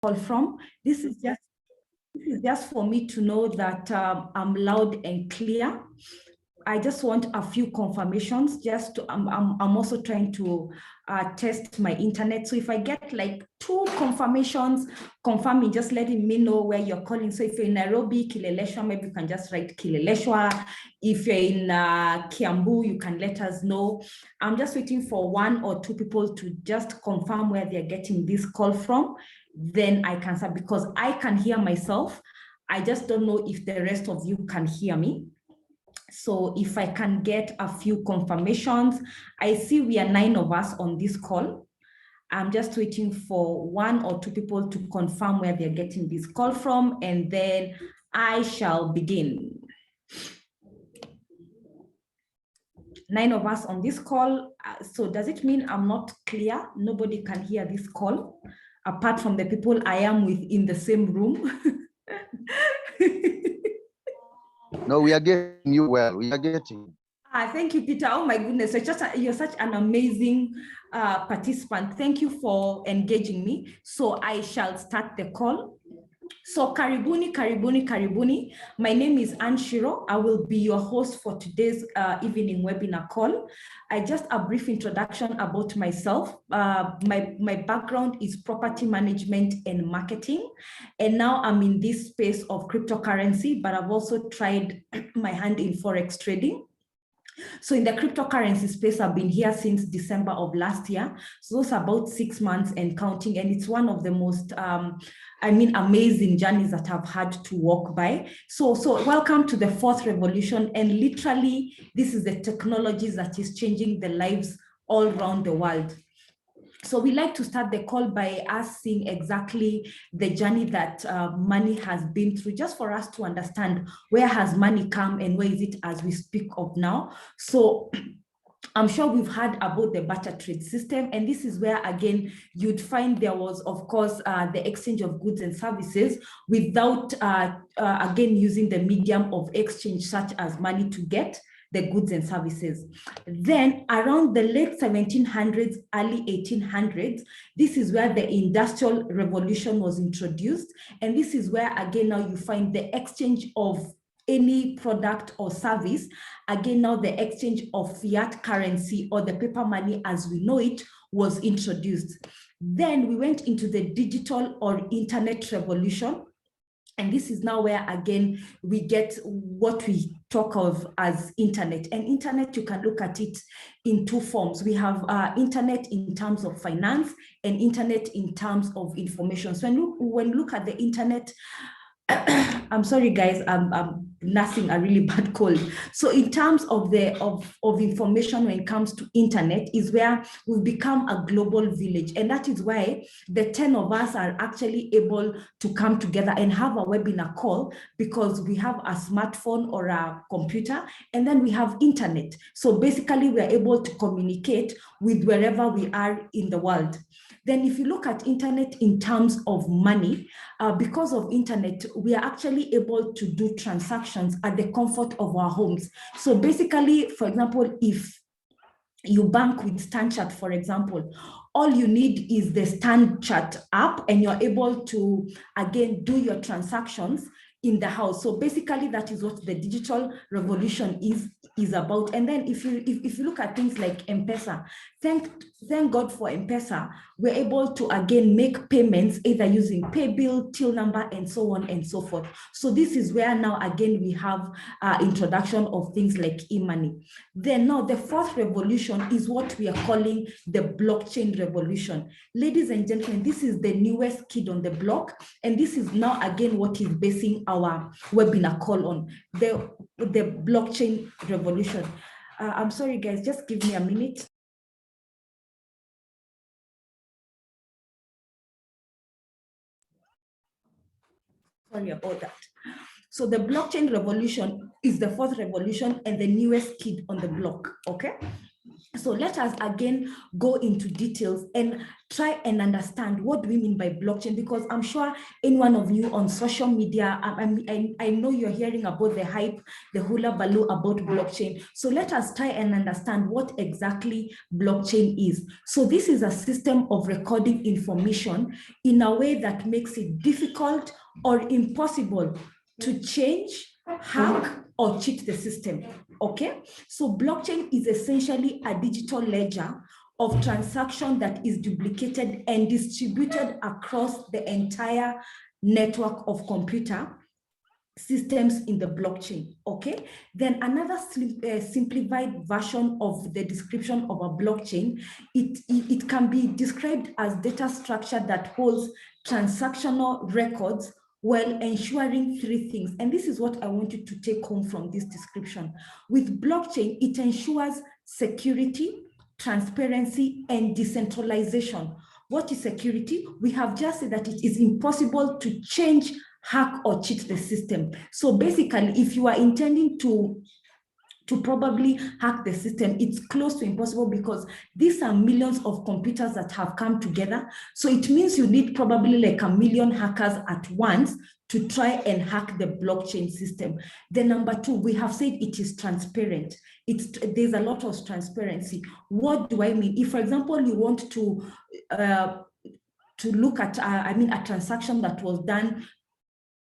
call from. This is just for me to know that I'm loud and clear. I just want a few confirmations. I'm also trying to test my internet. So if I get like 2 confirmations, confirming, just letting me know where you're calling. So if you're in Nairobi, Kileleshwa, maybe you can just write Kileleshwa. If you're in Kiambu, you can let us know. I'm just waiting for 1 or 2 people to just confirm where they're getting this call from. Then I can start, because I can hear myself. I just don't know if the rest of you can hear me. So if I can get a few confirmations, I see we are 9 of us on this call. I'm just waiting for 1 or 2 people to confirm where they're getting this call from, and then I shall begin. 9 of us on this call. So does it mean I'm not clear? Nobody can hear this call, apart from the people I am with in the same room? No, we are getting you well. We are getting. Thank you, Peter. Oh my goodness, you're such an amazing participant. Thank you for engaging me. So I shall start the call. So karibuni, karibuni, karibuni. My name is Anne Shiro. I will be your host for today's evening webinar call. Just a brief introduction about myself. My background is property management and marketing. And now I'm in this space of cryptocurrency, but I've also tried my hand in Forex trading. So in the cryptocurrency space, I've been here since December of last year. So those are about 6 months and counting. And it's one of the most, amazing journeys that I've had to walk by. So welcome to the 4th revolution. And literally, this is the technologies that is changing the lives all around the world. So we like to start the call by us seeing exactly the journey that money has been through, just for us to understand where has money come and where is it as we speak of now. So I'm sure we've heard about the barter trade system, and this is where, again, you'd find there was, of course, the exchange of goods and services without, again, using the medium of exchange such as money to get the goods and services. Then around the late 1700s, early 1800s, this is where the Industrial Revolution was introduced. And this is where, again, now you find the exchange of any product or service. Again, now the exchange of fiat currency or the paper money as we know it was introduced. Then we went into the digital or internet revolution. And this is now where, again, we get what we talk of as internet. And internet, you can look at it in 2 forms. We have internet in terms of finance and internet in terms of information. So when you look at the internet, I'm sorry, guys, I'm nursing a really bad cold. So in terms of information, when it comes to internet, is where we've become a global village. And that is why the 10 of us are actually able to come together and have a webinar call, because we have a smartphone or a computer, and then we have internet. So basically, we're able to communicate with wherever we are in the world. Then if you look at internet in terms of money, because of internet, we are actually able to do transactions at the comfort of our homes. So basically, for example, if you bank with StanChart, for example, all you need is the StanChart app, and you're able to, again, do your transactions in the house. So basically, that is what the digital revolution is about. And then if you look at things like M-Pesa, thank God for M-Pesa, we're able to, again, make payments either using pay bill, till number, and so on and so forth. So this is where now, again, we have introduction of things like e-money. Then now the 4th revolution is what we are calling the blockchain revolution. Ladies and gentlemen, this is the newest kid on the block. And this is now, again, what is basing our webinar call on, the blockchain revolution. I'm sorry, guys, just give me a minute. Sorry about that. So the blockchain revolution is the 4th revolution and the newest kid on the block, okay? So let us again go into details and try and understand what do we mean by blockchain, because I'm sure any one of you on social media, I know you're hearing about the hype, the hula baloo about blockchain. So let us try and understand what exactly blockchain is. So this is a system of recording information in a way that makes it difficult or impossible to change, hack, or cheat the system. Okay, so blockchain is essentially a digital ledger of transaction that is duplicated and distributed across the entire network of computer systems in the blockchain. Okay, then another simplified version of the description of a blockchain, it can be described as data structure that holds transactional records while ensuring three things. And this is what I want you to take home from this description. With blockchain, it ensures security, transparency, and decentralization. What is security? We have just said that it is impossible to change, hack, or cheat the system. So basically, if you are intending to probably hack the system, it's close to impossible, because these are millions of computers that have come together. So it means you need probably like 1 million hackers at once to try and hack the blockchain system. Then number two, we have said it is transparent. There's a lot of transparency. What do I mean? If, for example, you want to look at, a transaction that was done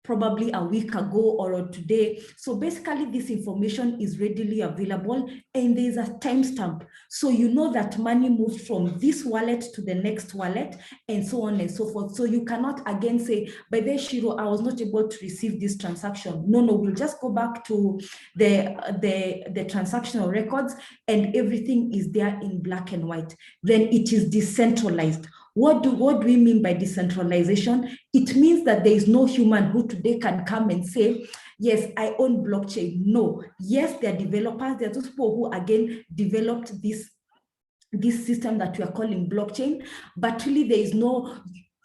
probably a week ago or today. So basically this information is readily available and there's a timestamp. So you know that money moved from this wallet to the next wallet and so on and so forth. So you cannot again say, by the Shiro, I was not able to receive this transaction. No, we'll just go back to the transactional records and everything is there in black and white. Then it is decentralized. What do we mean by decentralization? It means that there is no human who today can come and say, yes, I own blockchain. No. Yes, there are developers. There are those people who, again, developed this system that we are calling blockchain. But really, there is no,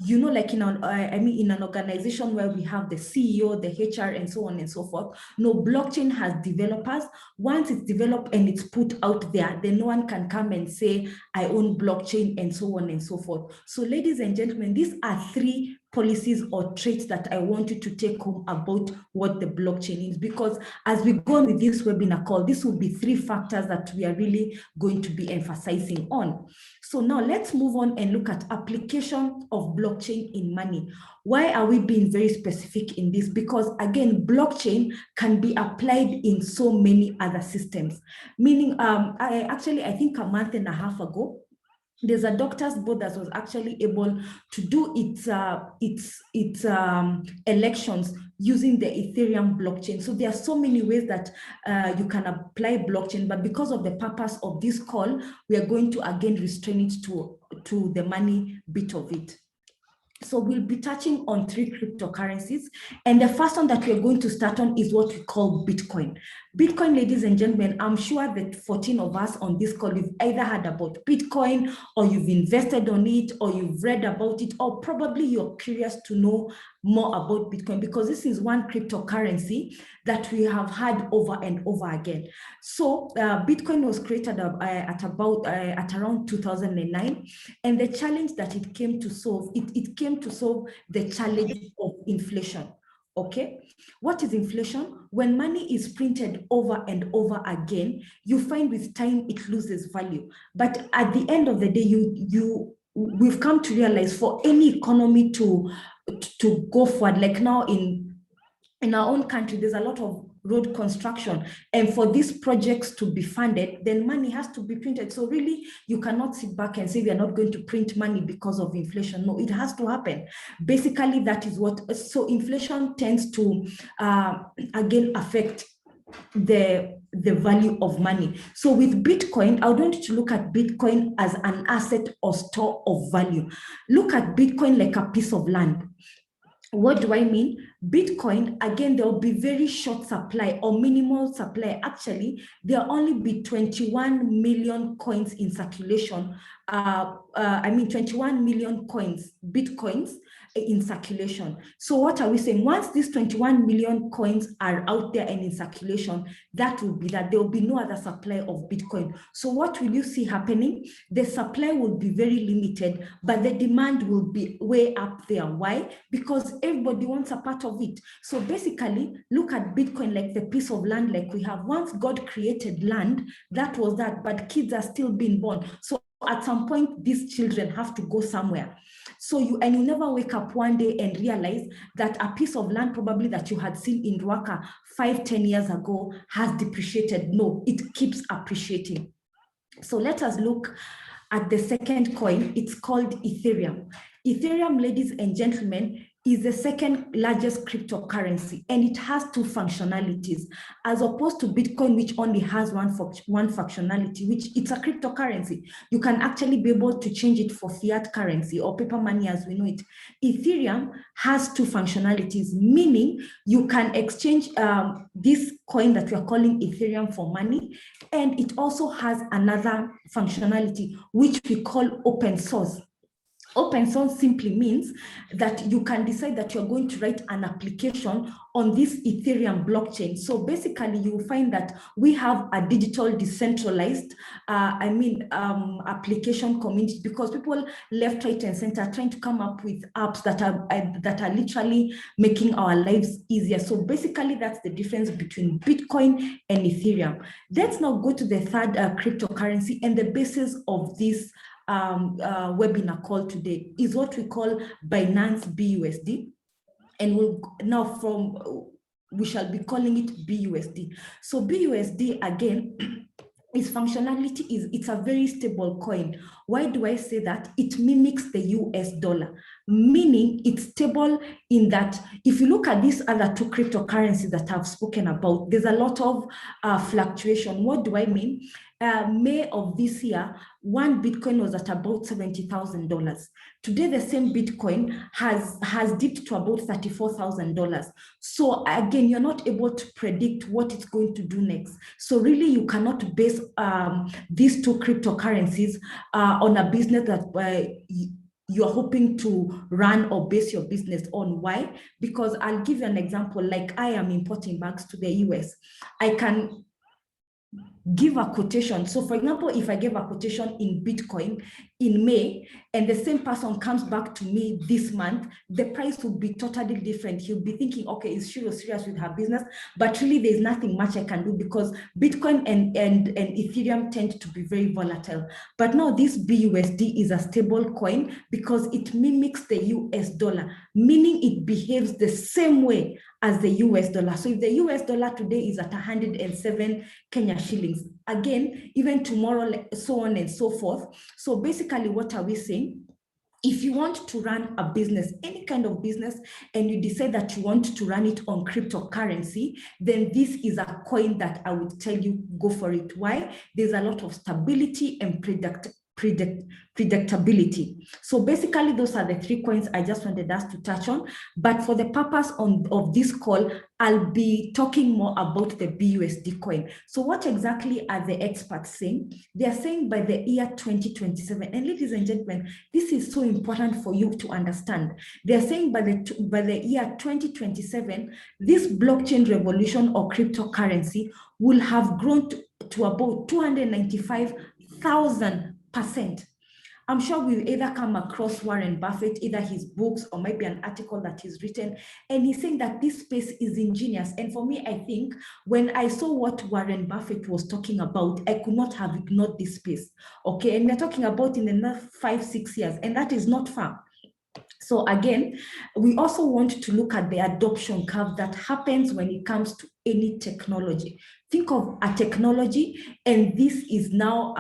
like in an organization where we have the CEO, the HR, and so on and so forth. No, blockchain has developers. Once it's developed and it's put out there, then no one can come and say, I own blockchain, and so on and so forth. So ladies and gentlemen, these are three policies or traits that I want you to take home about what the blockchain is, because as we go on with this webinar call, this will be three factors that we are really going to be emphasizing on. So now let's move on and look at application of blockchain in money. Why are we being very specific in this? Because again, blockchain can be applied in so many other systems. Meaning, I think a month and a half ago, there's a doctor's board that was actually able to do its elections using the Ethereum blockchain. So there are so many ways that you can apply blockchain, but because of the purpose of this call, we are going to again restrain it to the money bit of it. So we'll be touching on three cryptocurrencies. And the first one that we're going to start on is what we call Bitcoin. Bitcoin, ladies and gentlemen, I'm sure that 14 of us on this call, you've either heard about Bitcoin, or you've invested on it, or you've read about it, or probably you're curious to know more about Bitcoin, because this is one cryptocurrency that we have had over and over again. So Bitcoin was created at around 2009, and the challenge that it came to solve, it came to solve the challenge of inflation. Okay, what is inflation? When money is printed over and over again, you find with time it loses value. But at the end of the day, we've come to realize for any economy to go forward, like now in our own country, there's a lot of road construction, and for these projects to be funded, then money has to be printed. So really, you cannot sit back and say we are not going to print money because of inflation. No, it has to happen. Basically, that is what, so inflation tends to again affect the value of money. So with Bitcoin, I want you to look at Bitcoin as an asset or store of value. Look at Bitcoin like a piece of land. What do I mean? Bitcoin, again, there will be very short supply or minimal supply. Actually, there will only be 21 million coins in circulation. 21 million coins, Bitcoins, in circulation. So what are we saying? Once these 21 million coins are out there and in circulation, that will be that. There will be no other supply of Bitcoin. So what will you see happening? The supply will be very limited, but the demand will be way up there. Why? Because everybody wants a part of it. So basically, look at Bitcoin like the piece of land like we have. Once God created land, that was that, but kids are still being born. So at some point, these children have to go somewhere. So you never wake up one day and realize that a piece of land probably that you had seen in Rwaka 5-10 years ago has depreciated. No, it keeps appreciating. So let us look at the second coin. It's called Ethereum. Ethereum, ladies and gentlemen, is the second largest cryptocurrency, and it has two functionalities, as opposed to Bitcoin, which only has one functionality, which it's a cryptocurrency. You can actually be able to change it for fiat currency or paper money as we know it. Ethereum has two functionalities, meaning you can exchange this coin that we are calling Ethereum for money, and it also has another functionality, which we call open source. Open source simply means that you can decide that you're going to write an application on this Ethereum blockchain. So basically, you will find that we have a digital decentralized, application community, because people left, right, and center are trying to come up with apps that are literally making our lives easier. So basically, that's the difference between Bitcoin and Ethereum. Let's now go to the third cryptocurrency, and the basis of this webinar call today is what we call Binance BUSD, and we shall be calling it BUSD. So BUSD again, its functionality is it's a very stable coin. Why do I say that? It mimics the US dollar, meaning it's stable in that if you look at these other two cryptocurrencies that I've spoken about, there's a lot of fluctuation. What do I mean? May of this year, one Bitcoin was at about $70,000. Today, the same Bitcoin has dipped to about $34,000. So again, you're not able to predict what it's going to do next. So really, you cannot base these two cryptocurrencies on a business that you're hoping to run or base your business on. Why? Because I'll give you an example. Like I am importing bags to the US. I can give a quotation. So for example, if I give a quotation in Bitcoin in May and the same person comes back to me this month, the price will be totally different. He'll be thinking, okay, is she serious with her business? But really there's nothing much I can do because Bitcoin and Ethereum tend to be very volatile. But now this BUSD is a stable coin because it mimics the US dollar, meaning it behaves the same way as the US dollar. So if the US dollar today is at 107 Kenya shillings, again, even tomorrow, so on and so forth. So basically, what are we saying? If you want to run a business, any kind of business, and you decide that you want to run it on cryptocurrency, then this is a coin that I would tell you, go for it. Why? There's a lot of stability and predictability. So basically, those are the three coins I just wanted us to touch on. But for the purpose of this call, I'll be talking more about the BUSD coin. So what exactly are the experts saying? They are saying by the year 2027, and ladies and gentlemen, this is so important for you to understand. They are saying by the year 2027, this blockchain revolution or cryptocurrency will have grown to about 295,000%. I'm sure we'll either come across Warren Buffett, either his books or maybe an article that he's written, and he's saying that this space is ingenious. And for me, I think when I saw what Warren Buffett was talking about, I could not have ignored this space, okay? And we're talking about in the next 5-6 years, and that is not far. So again, we also want to look at the adoption curve that happens when it comes to any technology. Think of a technology, and this is now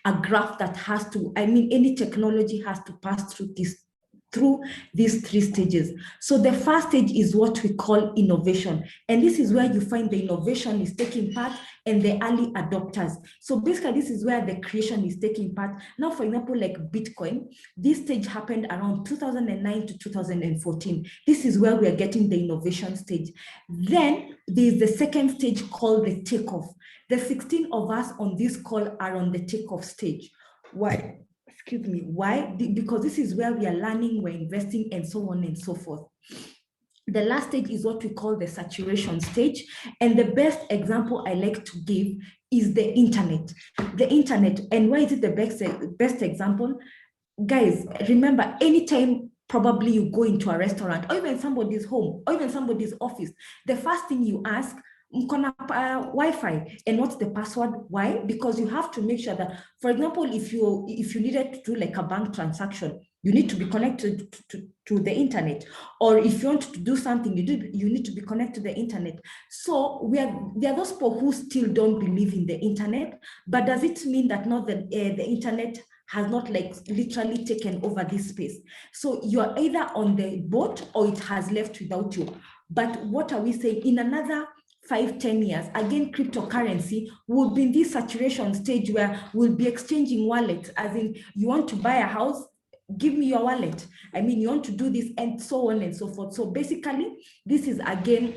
a graph that has to, any technology has to pass through these three stages. So the first stage is what we call innovation. And this is where you find the innovation is taking part and the early adopters. So basically, this is where the creation is taking part. Now, for example, like Bitcoin, this stage happened around 2009 to 2014. This is where we are getting the innovation stage. Then there's the second stage called the takeoff. The 16 of us on this call are on the takeoff stage. Why? excuse me, why? Because this is where we are learning, we're investing, and so on and so forth. The last stage is what we call the saturation stage. And the best example I like to give is the internet. The internet. And why is it the best example? Guys, remember, anytime probably you go into a restaurant or even somebody's home or even somebody's office, the first thing you ask, Wi-Fi, and what's the password? Why? Because you have to make sure that, for example, if you needed to do like a bank transaction, you need to be connected to the internet. Or if you want to do something, you need to be connected to the internet. So there are those people who still don't believe in the internet, but does it mean that now the internet has not like literally taken over this space? So you're either on the boat or it has left without you. But what are we saying? In another 5-10 years, again, cryptocurrency will be in this saturation stage where we'll be exchanging wallets, as in, you want to buy a house, give me your wallet. I mean, you want to do this, and so on and so forth. So basically, this is again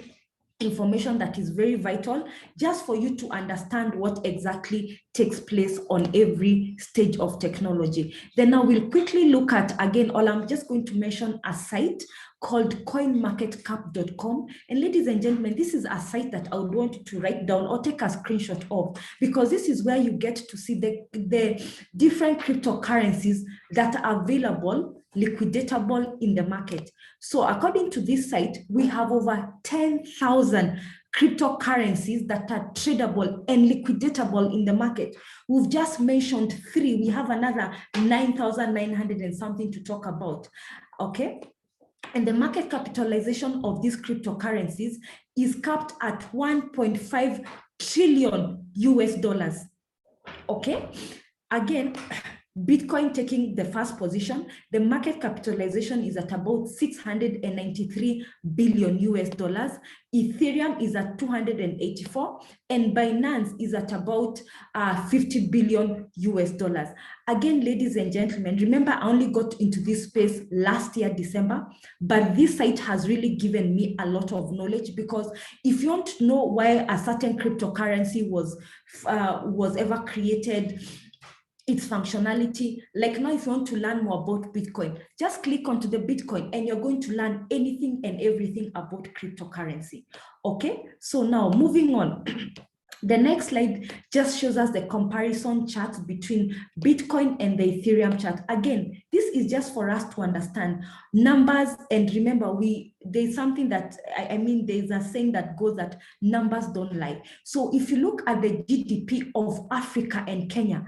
information that is very vital just for you to understand what exactly takes place on every stage of technology. Then now we'll quickly look at, again, all I'm just going to mention a site called coinmarketcap.com. And ladies and gentlemen, this is a site that I would want you to write down or take a screenshot of, because this is where you get to see the different cryptocurrencies that are available, liquidatable in the market. So according to this site, we have over 10,000 cryptocurrencies that are tradable and liquidatable in the market. We've just mentioned 3. We have another 9,900 and something to talk about. Okay. And the market capitalization of these cryptocurrencies is capped at 1.5 trillion US dollars. Okay. Again, Bitcoin taking the first position, the market capitalization is at about 693 billion US dollars. Ethereum is at 284, and Binance is at about 50 billion US dollars. Again, ladies and gentlemen, remember I only got into this space last year, December, but this site has really given me a lot of knowledge, because if you want to know why a certain cryptocurrency was ever created, its functionality, like now if you want to learn more about Bitcoin, just click onto the Bitcoin and you're going to learn anything and everything about cryptocurrency. Okay, so now moving on. The next slide just shows us the comparison chart between Bitcoin and the Ethereum chart. Again, this is just for us to understand numbers. And remember, there's something that, there's a saying that goes that numbers don't lie. So if you look at the GDP of Africa and Kenya,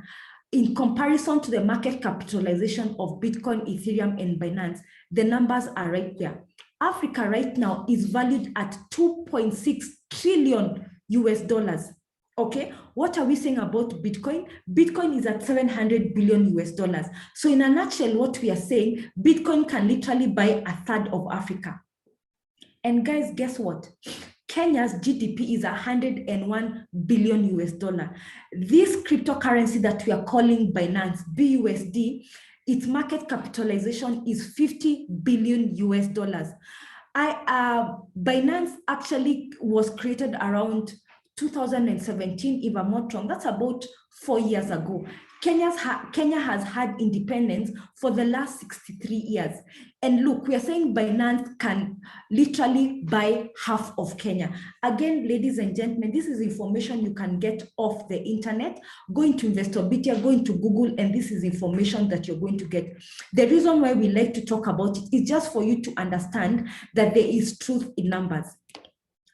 in comparison to the market capitalization of Bitcoin, Ethereum, and Binance, the numbers are right there. Africa right now is valued at 2.6 trillion US dollars. Okay, what are we saying about Bitcoin? Bitcoin is at 700 billion US dollars. So in a nutshell, what we are saying, Bitcoin can literally buy a third of Africa. And guys, guess what? Kenya's GDP is 101 billion US dollar. This cryptocurrency that we are calling Binance, BUSD, its market capitalization is 50 billion US dollars. Binance actually was created around 2017, if I'm not wrong. That's about 4 years ago. Kenya has had independence for the last 63 years. And look, we are saying Binance can literally buy half of Kenya. Again, ladies and gentlemen, this is information you can get off the internet. Go into Investopedia, go into Google, and this is information that you're going to get. The reason why we like to talk about it is just for you to understand that there is truth in numbers.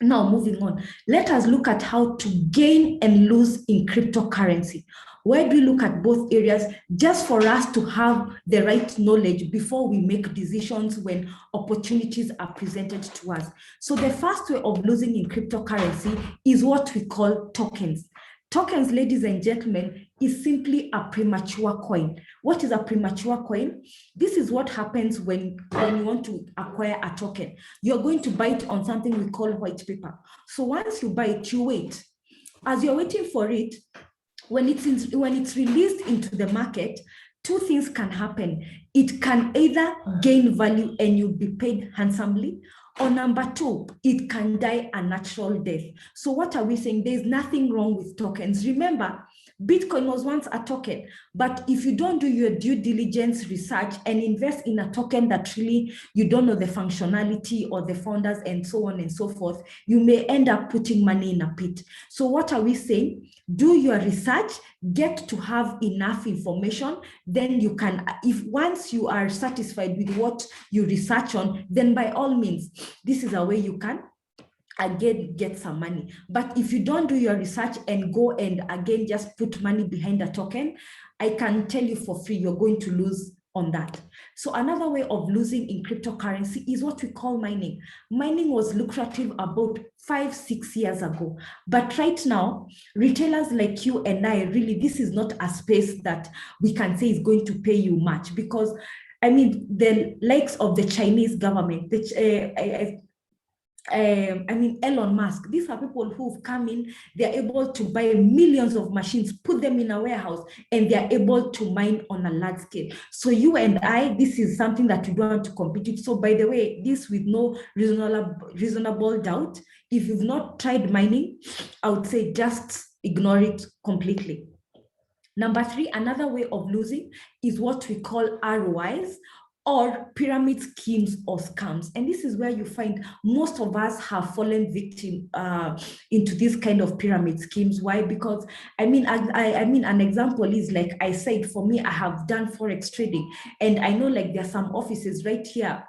Now, moving on, let us look at how to gain and lose in cryptocurrency. Where do we look at both areas just for us to have the right knowledge before we make decisions when opportunities are presented to us? So the first way of losing in cryptocurrency is what we call tokens. Tokens, ladies and gentlemen, is simply a premature coin. What is a premature coin? This is what happens when you want to acquire a token. You're going to buy it on something we call white paper. So once you buy it, you wait. As you're waiting for it, when it's released into the market, 2 things can happen. It can either gain value and you'll be paid handsomely, or number 2, it can die a natural death. So what are we saying? There's nothing wrong with tokens. Remember, Bitcoin was once a token, but if you don't do your due diligence research and invest in a token that really you don't know the functionality or the founders and so on and so forth, you may end up putting money in a pit. So what are we saying? Do your research, get to have enough information, then you can, if once you are satisfied with what you research on, then by all means, this is a way you can again get some money. But if you don't do your research and go and again just put money behind a token, I can tell you for free, you're going to lose on that. So another way of losing in cryptocurrency is what we call mining. Mining was lucrative about 5-6 years ago, but right now retailers like you and I, really, this is not a space that we can say is going to pay you much, because I mean, the likes of the Chinese government, Elon Musk, these are people who've come in, they're able to buy millions of machines, put them in a warehouse, and they're able to mine on a large scale. So you and I, this is something that we don't want to compete with. So by the way, this with no reasonable doubt, if you've not tried mining, I would say just ignore it completely. Number 3, another way of losing is what we call ROIs, or pyramid schemes or scams. And this is where you find most of us have fallen victim into this kind of pyramid schemes. Why? Because I mean, an example is, like I said, for me, I have done Forex trading, and I know like there are some offices right here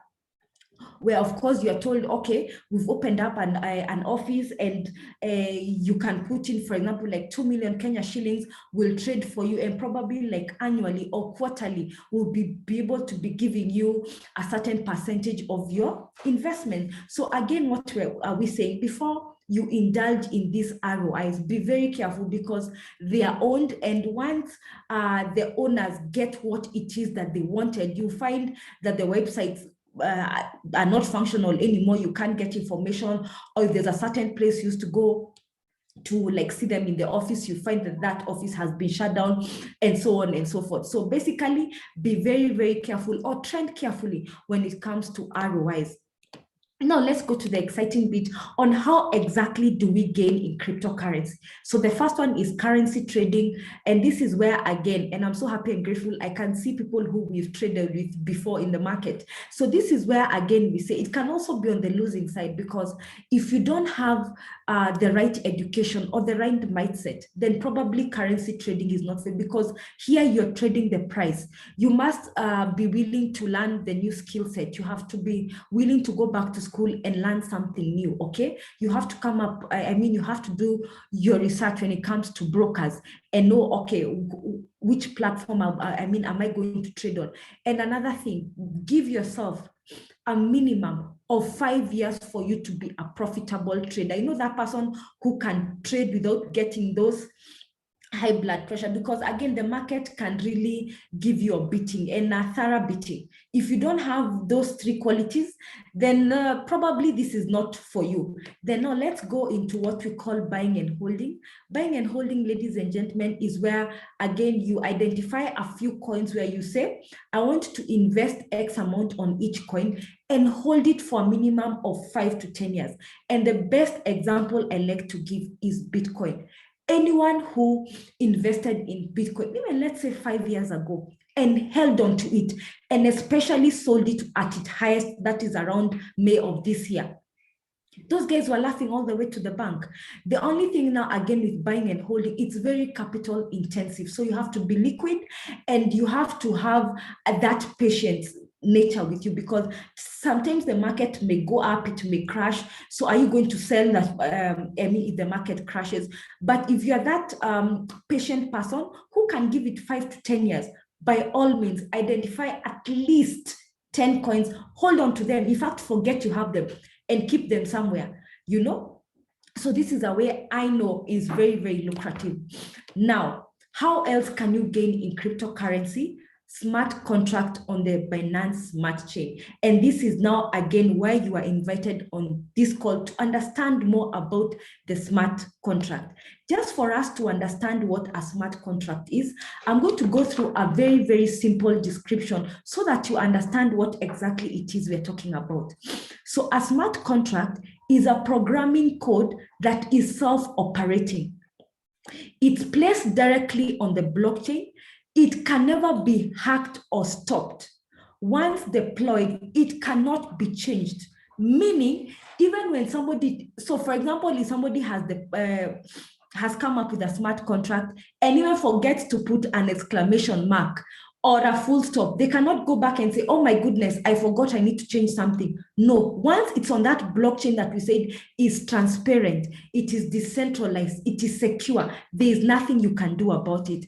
where of course you are told, okay, we've opened up an office, and you can put in, for example, like 2 million Kenya shillings, will trade for you, and probably like annually or quarterly will be able to be giving you a certain percentage of your investment. So again, what are we saying? Before you indulge in these ROIs, be very careful, because they are owned, and once the owners get what it is that they wanted, you find that the websites are not functional anymore. You can't get information, or if there's a certain place you used to go to like see them in the office, you find that that office has been shut down, and so on and so forth. So basically, be very, very careful, or tread carefully when it comes to ROIs. Now let's go to the exciting bit on how exactly do we gain in cryptocurrency. So the first one is currency trading. And this is where, again, and I'm so happy and grateful, I can see people who we've traded with before in the market. So this is where, again, we say it can also be on the losing side, because if you don't have the right education or the right mindset, then probably currency trading is not fair, because here you're trading the price. You must be willing to learn the new skill set. You have to be willing to go back to school and learn something new, okay? You have to come up, you have to do your research when it comes to brokers and know, okay, which platform am I going to trade on? And another thing, give yourself a minimum of 5 years for you to be a profitable trader. You know, that person who can trade without getting those high blood pressure, because again, the market can really give you a beating, and a thorough beating. If you don't have those 3 qualities, then probably this is not for you. Then now let's go into what we call buying and holding. Buying and holding, ladies and gentlemen, is where, again, you identify a few coins where you say, I want to invest X amount on each coin and hold it for a minimum of 5 to 10 years. And the best example I like to give is Bitcoin. Anyone who invested in Bitcoin, even let's say 5 years ago, and held on to it, and especially sold it at its highest, that is around May of this year, those guys were laughing all the way to the bank. The only thing now, again, with buying and holding, it's very capital intensive. So you have to be liquid, and you have to have that patience nature with you, because sometimes the market may go up, it may crash. So are you going to sell that if the market crashes? But if you're that patient person who can give it 5 to 10 years, by all means, identify at least 10 coins, hold on to them. In fact, forget you have them and keep them somewhere, you know? So this is a way I know is very, very lucrative. Now, how else can you gain in cryptocurrency? Smart contract on the Binance Smart Chain. And this is now, again, why you are invited on this call to understand more about the smart contract. Just for us to understand what a smart contract is, I'm going to go through a very, very simple description so that you understand what exactly it is we're talking about. So a smart contract is a programming code that is self-operating. It's placed directly on the blockchain. It can never be hacked or stopped. Once deployed, it cannot be changed. Meaning, even when somebody, so for example, if somebody has come up with a smart contract and even forgets to put an exclamation mark or a full stop, they cannot go back and say, oh my goodness, I forgot I need to change something. No, once it's on that blockchain that we said is transparent, it is decentralized, it is secure, there is nothing you can do about it.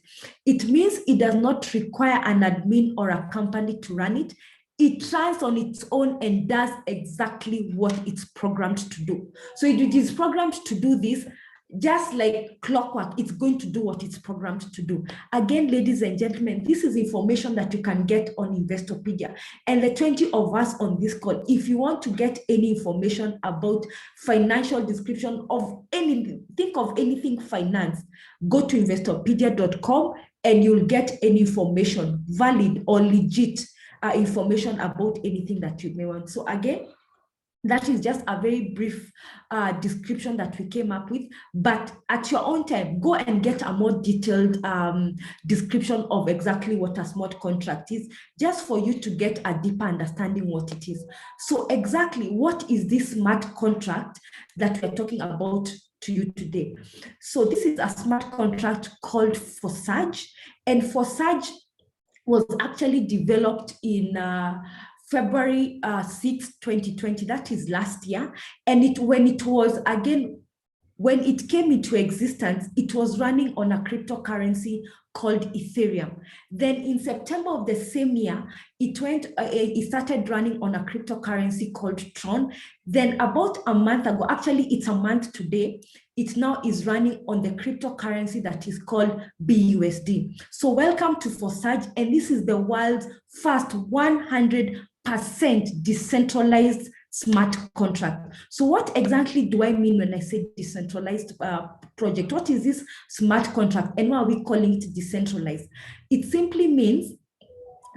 It means it does not require an admin or a company to run it. It runs on its own and does exactly what it's programmed to do. So it is programmed to do this, just like clockwork, it's going to do what it's programmed to do. Again, ladies and gentlemen, this is information that you can get on Investopedia. And the 20 of us on this call, if you want to get any information about financial description of anything, think of anything finance, go to investopedia.com and you'll get any information, valid or legit information about anything that you may want. So again, that is just a very brief description that we came up with, but at your own time, go and get a more detailed description of exactly what a smart contract is, just for you to get a deeper understanding what it is. So exactly what is this smart contract that we're talking about to you today? So this is a smart contract called Forsage, and Forsage was actually developed in February 6, 2020, that is last year. And when it came into existence, it was running on a cryptocurrency called Ethereum. Then in September of the same year, it started running on a cryptocurrency called Tron. Then about a month ago, actually it's a month today, it now is running on the cryptocurrency that is called BUSD. So welcome to Forsage, and this is the world's first 100% decentralized smart contract. So what exactly do I mean when I say decentralized project? What is this smart contract and why are we calling it decentralized? It simply means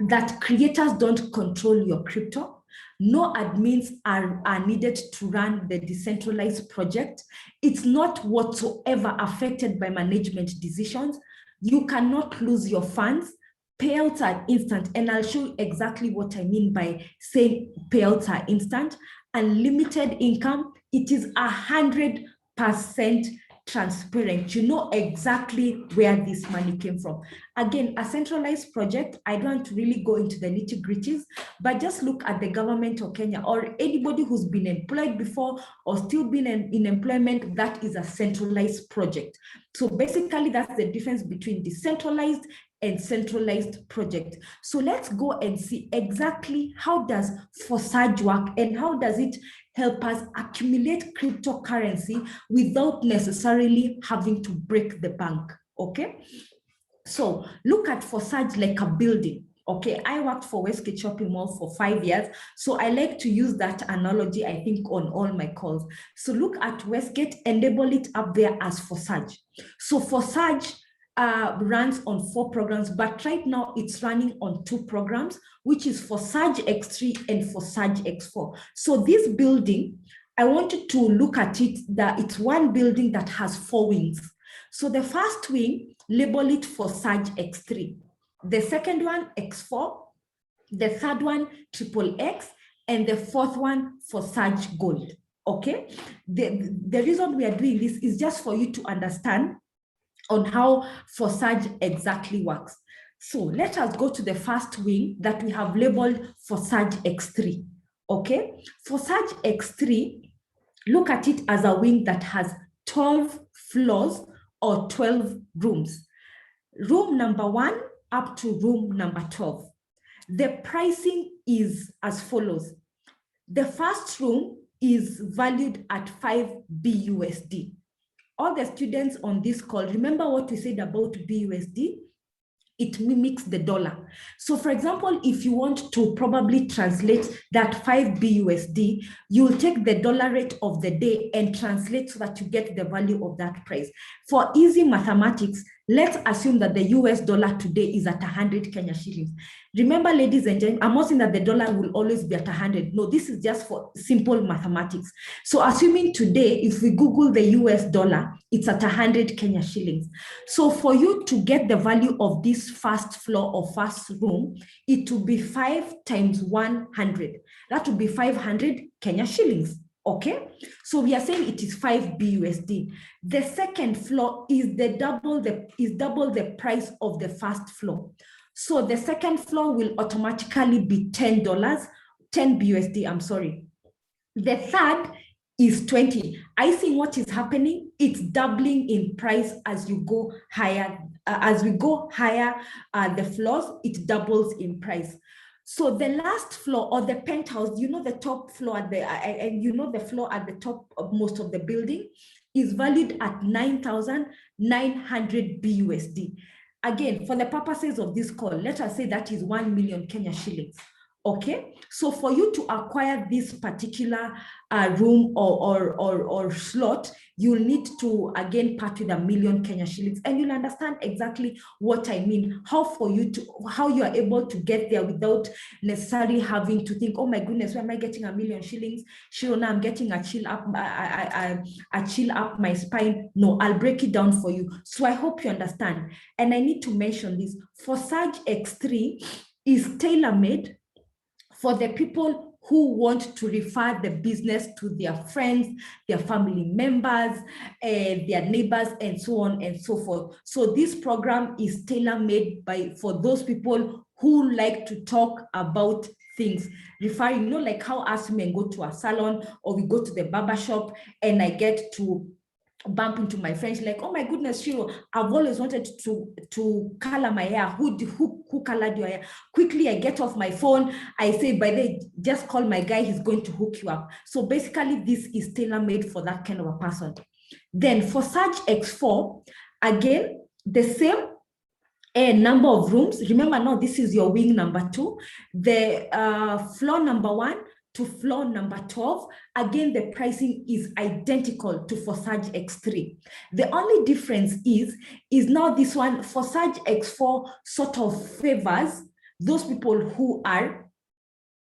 that creators don't control your crypto. No admins are needed to run the decentralized project. It's not whatsoever affected by management decisions. You cannot lose your funds. Payouts are instant, and I'll show you exactly what I mean by saying payouts are instant. Unlimited income, it is 100% transparent. You know exactly where this money came from. Again, a centralized project, I don't want to really go into the nitty-gritties, but just look at the government of Kenya or anybody who's been employed before or still been in employment, that is a centralized project. So basically that's the difference between decentralized and centralized project. So let's go and see exactly how does Forsage work and how does it help us accumulate cryptocurrency without necessarily having to break the bank, okay? So look at Forsage like a building. Okay, I worked for Westgate Shopping Mall for 5 years, so I like to use that analogy, I think, on all my calls. So look at Westgate and label it up there as Forsage. So Forsage runs on 4 programs, but right now it's running on 2 programs, which is Forsage X3 and Forsage X4. So this building, I wanted to look at it, that it's one building that has 4 wings. So the first wing, label it Forsage X3. The second one, X4. The third one, XXX. And the fourth one, Forsage Gold. Okay? The reason we are doing this is just for you to understand on how Forsage exactly works. So let us go to the first wing that we have labeled Forsage X3. Okay? Forsage X3, look at it as a wing that has 12 floors or 12 rooms. Room number 1 up to room number 12. The pricing is as follows. The first room is valued at 5 BUSD. All the students on this call, remember what we said about BUSD? It mimics the dollar. So for example, if you want to probably translate that 5 BUSD, you'll take the dollar rate of the day and translate so that you get the value of that price. For easy mathematics, let's assume that the US dollar today is at 100 Kenya shillings. Remember, ladies and gentlemen, I'm not saying that the dollar will always be at 100. No, this is just for simple mathematics. So assuming today, if we Google the US dollar, it's at 100 Kenya shillings. So for you to get the value of this first floor or first room, it will be 5 times 100. That would be 500 Kenya shillings. Okay, so we are saying it is 5 BUSD. The second floor is double the price of the first floor. So the second floor will automatically be $10, 10 BUSD, I'm sorry. The third is 20. I think what is happening, it's doubling in price as you go higher. As we go higher, the floors, it doubles in price. So the last floor or the penthouse, you know, the top floor at and you know the floor at the top of most of the building is valued at 9,900 BUSD. Again, for the purposes of this call, let us say that is 1 million Kenya shillings. Okay, so for you to acquire this particular room or slot, you'll need to again part with 1 million Kenya shillings, and you'll understand exactly what I mean. How you are able to get there without necessarily having to think, oh my goodness, where am I getting 1 million shillings? Sure, now I'm getting a chill up my spine. No, I'll break it down for you. So I hope you understand. And I need to mention this: Forsage X3 is tailor-made for the people who want to refer the business to their friends, their family members, their neighbors, and so on and so forth. So this program is tailor-made for those people who like to talk about things, referring, you know, like how us women go to a salon or we go to the barber shop and I get to bump into my friends like, oh my goodness, Shiro, I've always wanted to color my hair. Who colored your hair? Quickly, I get off my phone. I say, by the way, just call my guy. He's going to hook you up. So basically, this is tailor-made for that kind of a person. Then for Forsage X4, again, the same number of rooms. Remember, now this is your wing number 2. The floor number 1 to floor number 12, again, the pricing is identical to Forsage X3. The only difference is now this one, Forsage X4 sort of favors those people who are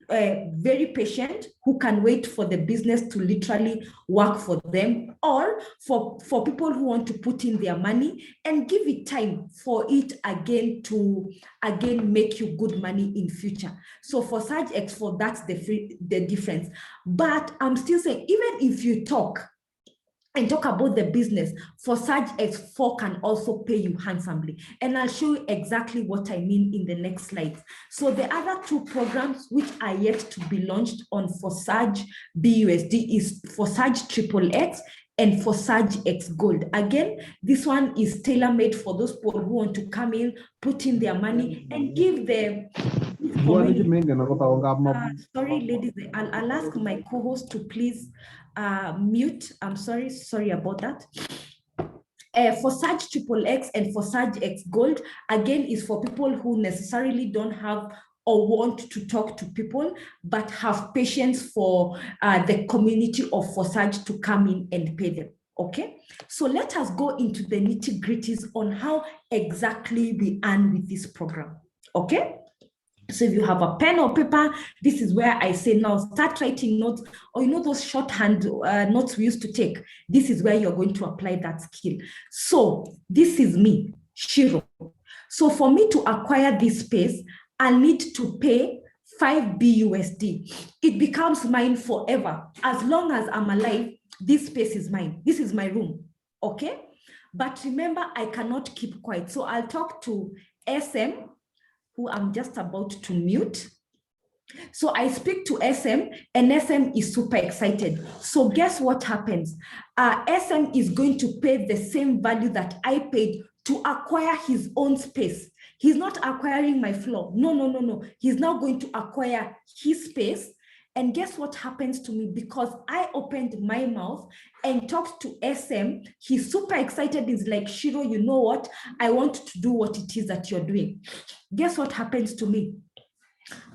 very patient, who can wait for the business to literally work for them, or for people who want to put in their money and give it time for it again to make you good money in future. So for Forsage X4, that's the difference. But I'm still saying, even if you talk about the business, Forsage X4 can also pay you handsomely. And I'll show you exactly what I mean in the next slides. So the other 2 programs which are yet to be launched on Forsage BUSD is Forsage XXX and Forsage X Gold. Again, this one is tailor-made for those people who want to come in, put in their money, and give them. Sorry, ladies, I'll ask my co-host to please mute. I'm sorry about that. Forsage XXX and Forsage X Gold, again, is for people who necessarily don't have or want to talk to people, but have patience for the community of Forsage to come in and pay them. Okay, so let us go into the nitty-gritties on how exactly we earn with this program. Okay. So if you have a pen or paper, this is where I say now start writing notes, or you know those shorthand notes we used to take. This is where you're going to apply that skill. So this is me, Shiro. So for me to acquire this space, I'll need to pay 5 BUSD. It becomes mine forever. As long as I'm alive, this space is mine. This is my room, okay? But remember, I cannot keep quiet. So I'll talk to SM, who I'm just about to mute. So I speak to SM, and SM is super excited. So guess what happens? SM is going to pay the same value that I paid to acquire his own space. He's not acquiring my floor. No. He's now going to acquire his space. And guess what happens to me? Because I opened my mouth and talked to SM, he's super excited. He's like, Shiro, you know what? I want to do what it is that you're doing. Guess what happens to me?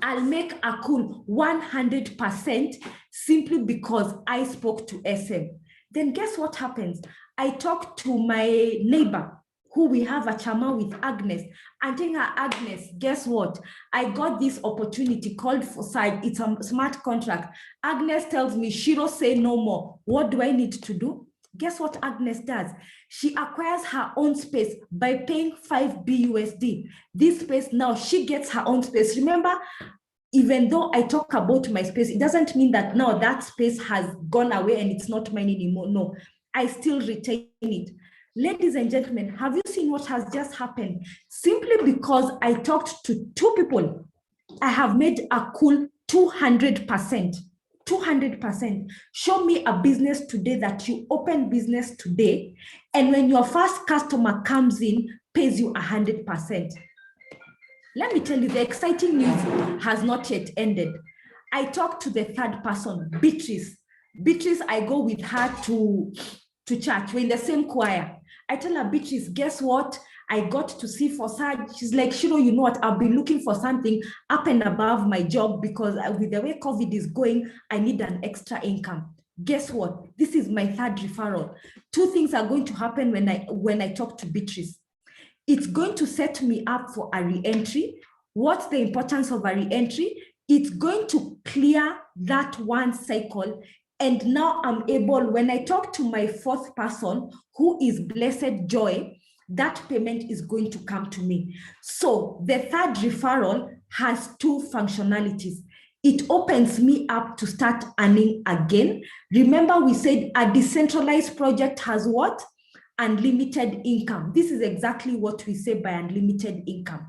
I'll make a cool 100% simply because I spoke to SM. Then guess what happens? I talk to my neighbor who we have a chama with, Agnes, and telling her, Agnes, guess what? I got this opportunity called for side. It's a smart contract. Agnes tells me, Shiro, say no more. What do I need to do? Guess what Agnes does? She acquires her own space by paying 5 BUSD. This space now, she gets her own space. Remember, even though I talk about my space, it doesn't mean that now that space has gone away and it's not mine anymore. No, I still retain it. Ladies and gentlemen, have you seen what has just happened? Simply because I talked to 2 people, I have made a cool 200%. 200%. Show me a business today that you open business today, and when your first customer comes in, pays you 100%. Let me tell you, the exciting news has not yet ended. I talked to the third person, Beatrice. Beatrice, I go with her to church. We're in the same choir. I tell her, Beatrice, guess what? I got to see for Saj. She's like, Shiro, you know what? I've been looking for something up and above my job because with the way COVID is going, I need an extra income. Guess what? This is my third referral. 2 things are going to happen when I talk to Beatrice. It's going to set me up for a re-entry. What's the importance of a re-entry? It's going to clear that one cycle. And now I'm able, when I talk to my 4th person, who is Blessed Joy, that payment is going to come to me. So the third referral has 2 functionalities. It opens me up to start earning again. Remember, we said a decentralized project has what? Unlimited income. This is exactly what we say by unlimited income.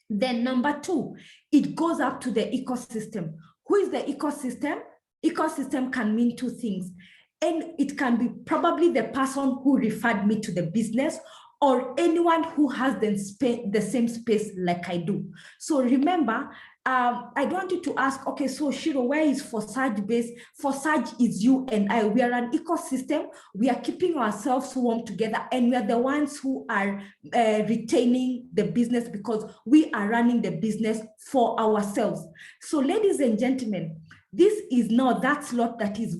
Then number 2, it goes up to the ecosystem. Who is the ecosystem? Ecosystem can mean 2 things. And it can be probably the person who referred me to the business, or anyone who has the same space like I do. So remember, I don't want you to ask, okay, so Shiro, where is Forsage based? Forsage is you and I. We are an ecosystem. We are keeping ourselves warm together, and we are the ones who are retaining the business because we are running the business for ourselves. So ladies and gentlemen, this is now that slot that is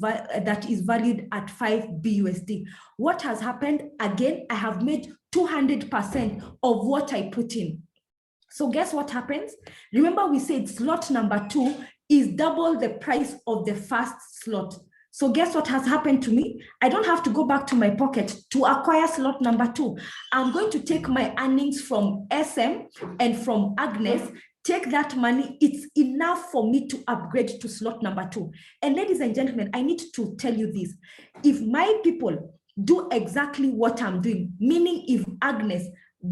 valued at 5 BUSD. What has happened? Again, I have made 200% of what I put in. So guess what happens? Remember, we said slot number 2 is double the price of the first slot. So guess what has happened to me? I don't have to go back to my pocket to acquire slot number 2. I'm going to take my earnings from SM and from Agnes, take that money. It's enough for me to upgrade to slot number 2. And ladies and gentlemen, I need to tell you this. If my people do exactly what I'm doing, meaning if Agnes,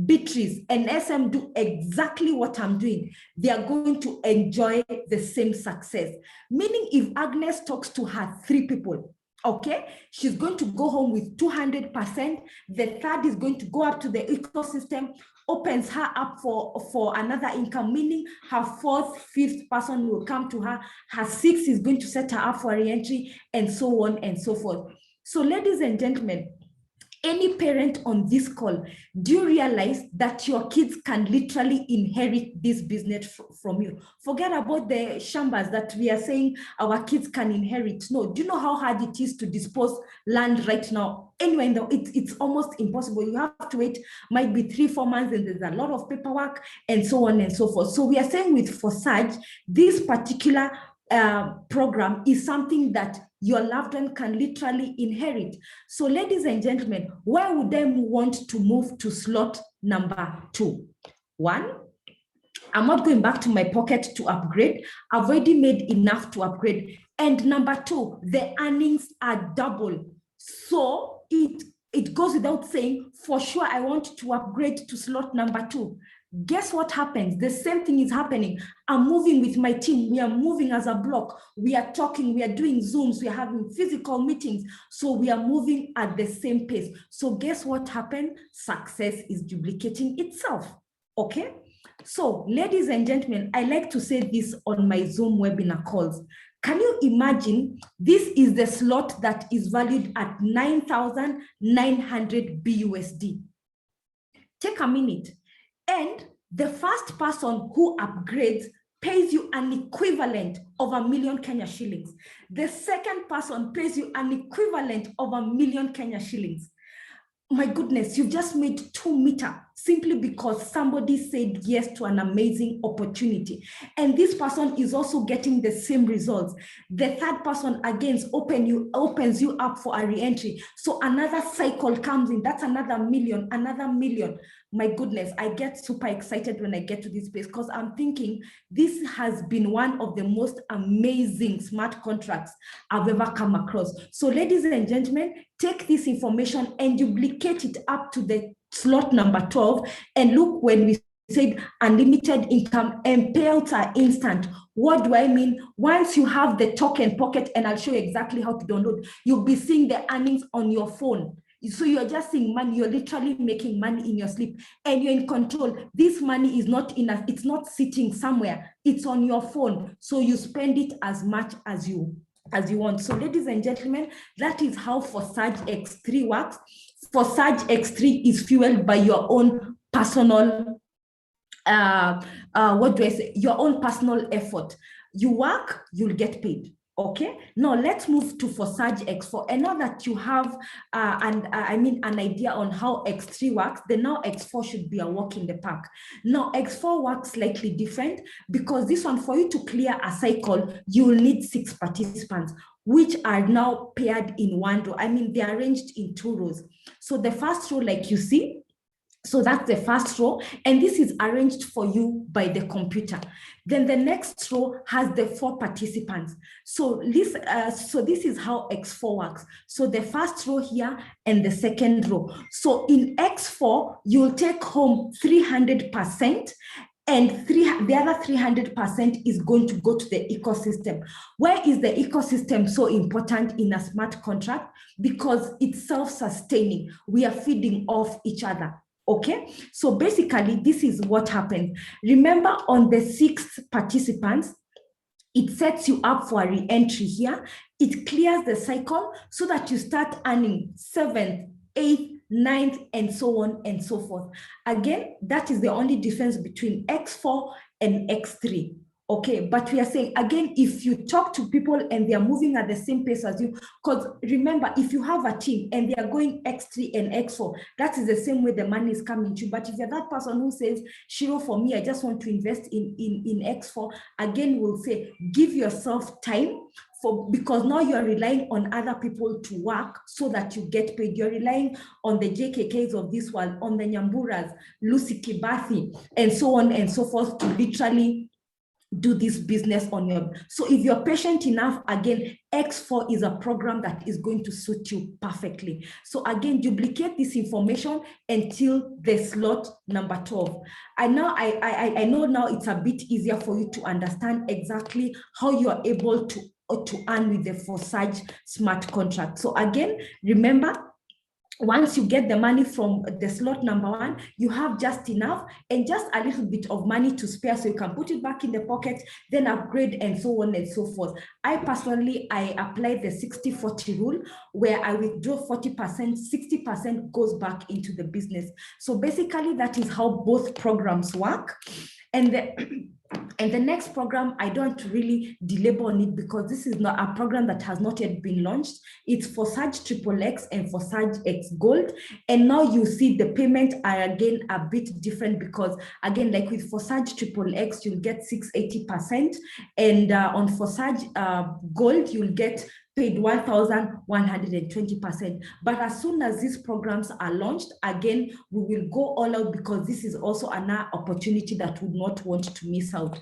Beatrice, and SM do exactly what I'm doing, they are going to enjoy the same success. Meaning if Agnes talks to her 3 people, okay, she's going to go home with 200%. The third is going to go up to the ecosystem, opens her up for another income, meaning her 4th, 5th person will come to her. Her 6th is going to set her up for re-entry, and so on and so forth. So ladies and gentlemen, any parent on this call, do you realize that your kids can literally inherit this business from you? Forget about the shambas that we are saying our kids can inherit. No, do you know how hard it is to dispose land right now? Anyway, it's almost impossible. You have to wait, might be 3-4 months, and there's a lot of paperwork and so on and so forth. So we are saying with Forsage, this particular program is something that your loved one can literally inherit. So ladies and gentlemen, why would I want to move to slot number 2? 1, I'm not going back to my pocket to upgrade. I've already made enough to upgrade. And number 2, the earnings are double. So it goes without saying, for sure, I want to upgrade to slot number 2. Guess what happens? The same thing is happening. I'm moving with my team. We are moving as a block. We are talking. We are doing Zooms. We are having physical meetings. So we are moving at the same pace. So guess what happened? Success is duplicating itself. Okay? So ladies and gentlemen, I like to say this on my Zoom webinar calls. Can you imagine? This is the slot that is valued at 9,900 BUSD. Take a minute. And the first person who upgrades pays you an equivalent of 1 million Kenya shillings. The second person pays you an equivalent of 1 million Kenya shillings. my goodness, you've just made 2 meters simply because somebody said yes to an amazing opportunity. And this person is also getting the same results. The third person again opens you up for a re-entry. So another cycle comes in, that's another million, another million. My goodness, I get super excited when I get to this place because I'm thinking this has been one of the most amazing smart contracts I've ever come across. So ladies and gentlemen, take this information and duplicate it up to the slot number 12. And look, when we said unlimited income and payouts are instant. What do I mean? Once you have the token pocket, and I'll show you exactly how to download, you'll be seeing the earnings on your phone. So you're just seeing money, you're literally making money in your sleep and you're in control. This money is not it's not sitting somewhere, it's on your phone. So you spend it as much as you want. So ladies and gentlemen, that is how Forsage X3 works. Forsage X3 is fueled by your own personal, your own personal effort. You work, you'll get paid. Okay, now let's move to Forsage X4. And now that you have an idea on how X3 works, then now X4 should be a walk in the park. Now X4 works slightly different because this one, for you to clear a cycle, you will need 6 participants, which are now paired in 1 row. I mean, they are arranged in 2 rows. So the first row, like you see, so that's the first row, and this is arranged for you by the computer. Then the next row has the 4 participants. So this is how X4 works. So the first row here and the second row. So in X4, you'll take home 300%. And the other 300% is going to go to the ecosystem. Where is the ecosystem so important in a smart contract? Because it's self-sustaining. We are feeding off each other. Okay, so basically this is what happens. Remember, on the 6th participants, it sets you up for a re-entry here. It clears the cycle so that you start earning 7th, 8th, 9th, and so on and so forth. Again, that is the only difference between X4 and X3. Okay, but we are saying, again, if you talk to people and they are moving at the same pace as you, because remember, if you have a team and they are going X3 and X4, that is the same way the money is coming to you. But if you're that person who says, Shiro, for me, I just want to invest in X4, again, we'll say, give yourself time, because now you're relying on other people to work so that you get paid. You're relying on the JKKs of this world, on the Nyamburas, Lucy Kibathi, and so on and so forth to literally do this business on your. So if you're patient enough, again, X4 is a program that is going to suit you perfectly. So again, duplicate this information until the slot number 12. I know now it's a bit easier for you to understand exactly how you are able to earn with the Forsage smart contract. So again, remember, once you get the money from the slot number 1, you have just enough and just a little bit of money to spare, so you can put it back in the pocket, then upgrade, and so on and so forth. I personally, I apply the 60-40 rule, where I withdraw 40%, 60% goes back into the business. So basically, that is how both programs work. And the next program, I don't really delabor on it because this is not a program that has not yet been launched. It's Forsage XXX and Forsage X Gold. And now you see the payment are again a bit different because, again, like with Forsage XXX, you'll get 680%. And on Forsage Gold, you'll get paid 1,120%. But as soon as these programs are launched, again, we will go all out because this is also another opportunity that we would not want to miss out.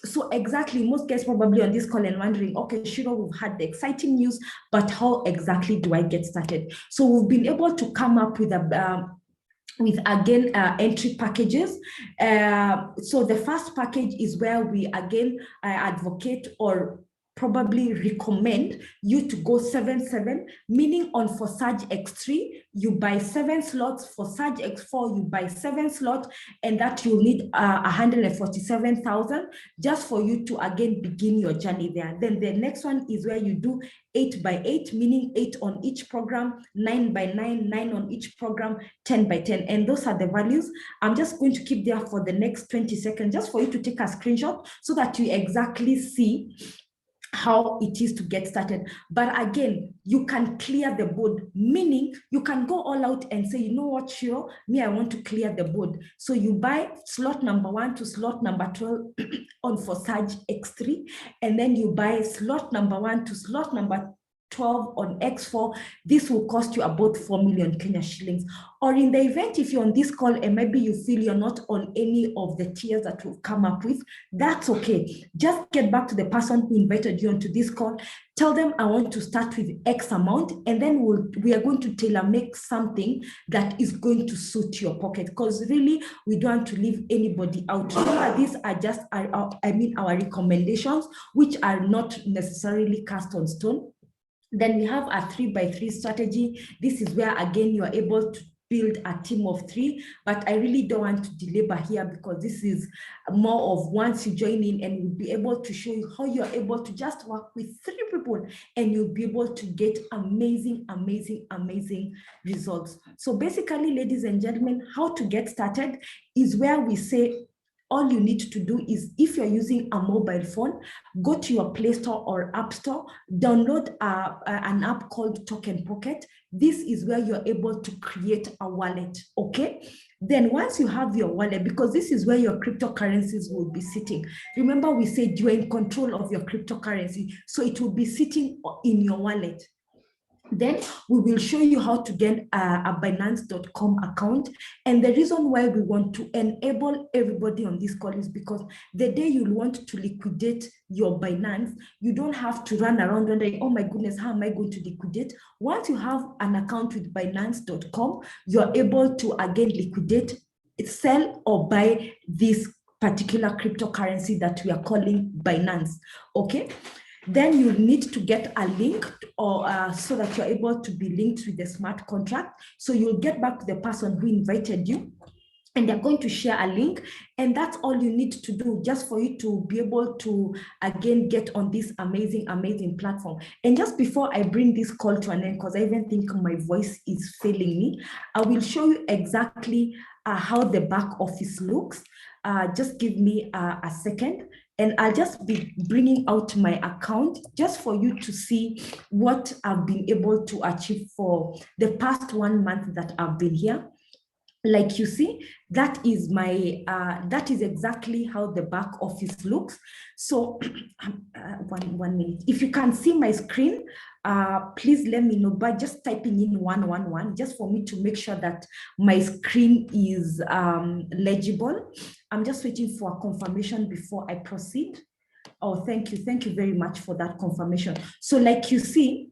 So exactly, most guys probably on this call and wondering, okay, Shiro, we've had the exciting news, but how exactly do I get started? So we've been able to come up with entry packages. So the first package is where we again advocate or probably recommend you to go 7-7, meaning on Forsage X3, you buy 7 slots, Forsage X4, you buy 7 slots, and that you'll need 147,000 just for you to again begin your journey there. Then the next one is where you do 8x8, meaning 8 on each program, 9x9, 9 on each program, 10x10. And those are the values. I'm just going to keep there for the next 20 seconds, just for you to take a screenshot so that you exactly see how it is to get started. But again, you can clear the board, meaning you can go all out and say, you know what, sure, me, I want to clear the board. So you buy slot number 1 to slot number 12 on Forsage X3, and then you buy slot number 1 to slot number 12 on X4. This will cost you about 4 million Kenya shillings. Or in the event, if you're on this call and maybe you feel you're not on any of the tiers that we've come up with, that's okay. Just get back to the person who invited you onto this call. Tell them, I want to start with X amount, and then we are going to tailor make something that is going to suit your pocket, because really we don't want to leave anybody out. Remember, these are just our recommendations, which are not necessarily cast on stone. Then we have a 3x3 strategy. This is where, again, you are able to build a team of 3, but I really don't want to belabor here, because this is more of once you join in, and we'll be able to show you how you're able to just work with 3 people and you'll be able to get amazing, amazing, amazing results. So basically, ladies and gentlemen, how to get started is where we say, all you need to do is, if you're using a mobile phone, go to your Play Store or App Store, download an app called Token Pocket. This is where you're able to create a wallet, okay? Then once you have your wallet, because this is where your cryptocurrencies will be sitting. Remember, we said you're in control of your cryptocurrency, so it will be sitting in your wallet. Then we will show you how to get a Binance.com account. And the reason why we want to enable everybody on this call is because the day you want to liquidate your Binance, you don't have to run around wondering, oh my goodness, how am I going to liquidate? Once you have an account with Binance.com, you're able to again liquidate, sell or buy this particular cryptocurrency that we are calling Binance, okay? Then you need to get a link, or so that you're able to be linked with the smart contract. So you'll get back to the person who invited you, and they're going to share a link, and that's all you need to do, just for you to be able to again get on this amazing, amazing platform. And just before I bring this call to an end, because I even think my voice is failing me, I will show you exactly how the back office looks. Just give me a second. And I'll just be bringing out my account just for you to see what I've been able to achieve for the past 1 month that I've been here. Like you see, that is my, that is exactly how the back office looks. So one minute. If you can see my screen, please let me know by just typing in 111, just for me to make sure that my screen is legible. I'm just waiting for a confirmation before I proceed. Oh, thank you. Thank you very much for that confirmation. So like you see,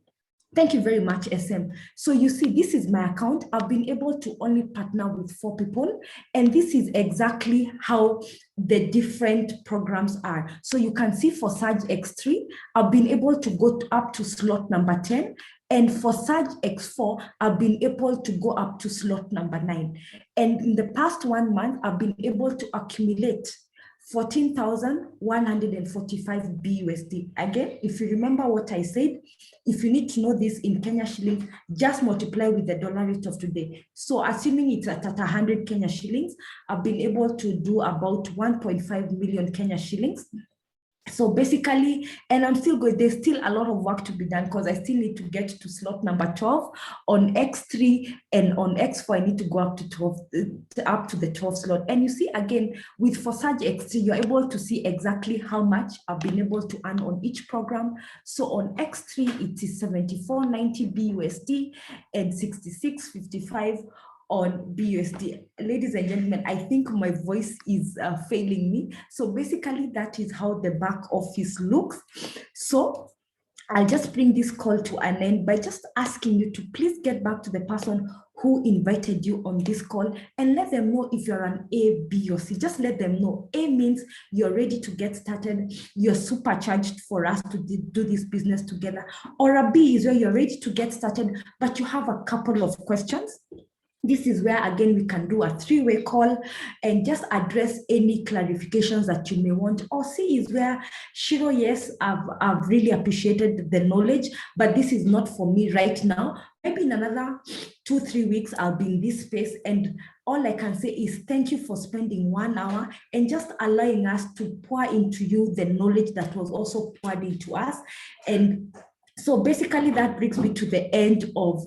thank you very much, SM. So you see, this is my account. I've been able to only partner with 4 people. And this is exactly how the different programs are. So you can see for Surge X3, I've been able to go up to slot number 10. And for Surge X4, I've been able to go up to slot number 9. And in the past 1 month, I've been able to accumulate 14,145 BUSD. Again, if you remember what I said, if you need to know this in Kenya shillings, just multiply with the dollar rate of today. So assuming it's at 100 Kenya shillings, I've been able to do about 1.5 million Kenya shillings. So basically, and I'm still good, there's still a lot of work to be done, because I still need to get to slot number 12 on X3, and on X4 I need to go up to 12, up to the 12 slot. And you see, again, with Forsage X3, you're able to see exactly how much I've been able to earn on each program. So on X3, it is 74.90 BUSD and 66.55 on BUSD. Ladies and gentlemen, I think my voice is failing me. So basically, that is how the back office looks. So I'll just bring this call to an end by just asking you to please get back to the person who invited you on this call and let them know if you're an A, B, or C. Just let them know. A means you're ready to get started. You're supercharged for us to do this business together. Or a B is where you're ready to get started, but you have a couple of questions. This is where, again, we can do a 3-way call and just address any clarifications that you may want. Or C is where, Shiro, yes, I've really appreciated the knowledge, but this is not for me right now. Maybe in another 2-3 weeks, I'll be in this space. And all I can say is thank you for spending 1 hour and just allowing us to pour into you the knowledge that was also poured into us. And so basically that brings me to the end of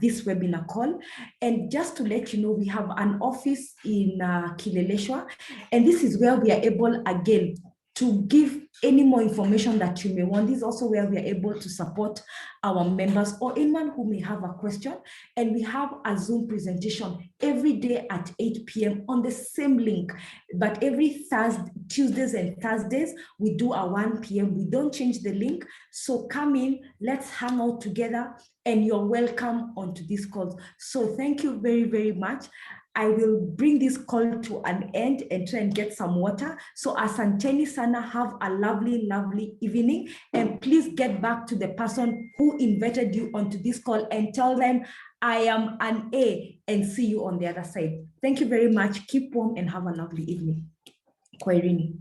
this webinar call. And just to let you know, we have an office in Kileleshwa, and this is where we are able, again, to give any more information that you may want. This is also where we are able to support our members or anyone who may have a question. And we have a Zoom presentation every day at 8 p.m. on the same link. But every Tuesdays and Thursdays, we do a 1 p.m. We don't change the link. So come in, let's hang out together, and you're welcome onto this call. So thank you very, very much. I will bring this call to an end and try and get some water. So asanteni sana, have a lovely, lovely evening. And please get back to the person who invited you onto this call and tell them I am an A, and see you on the other side. Thank you very much. Keep warm and have a lovely evening. Kwaheri.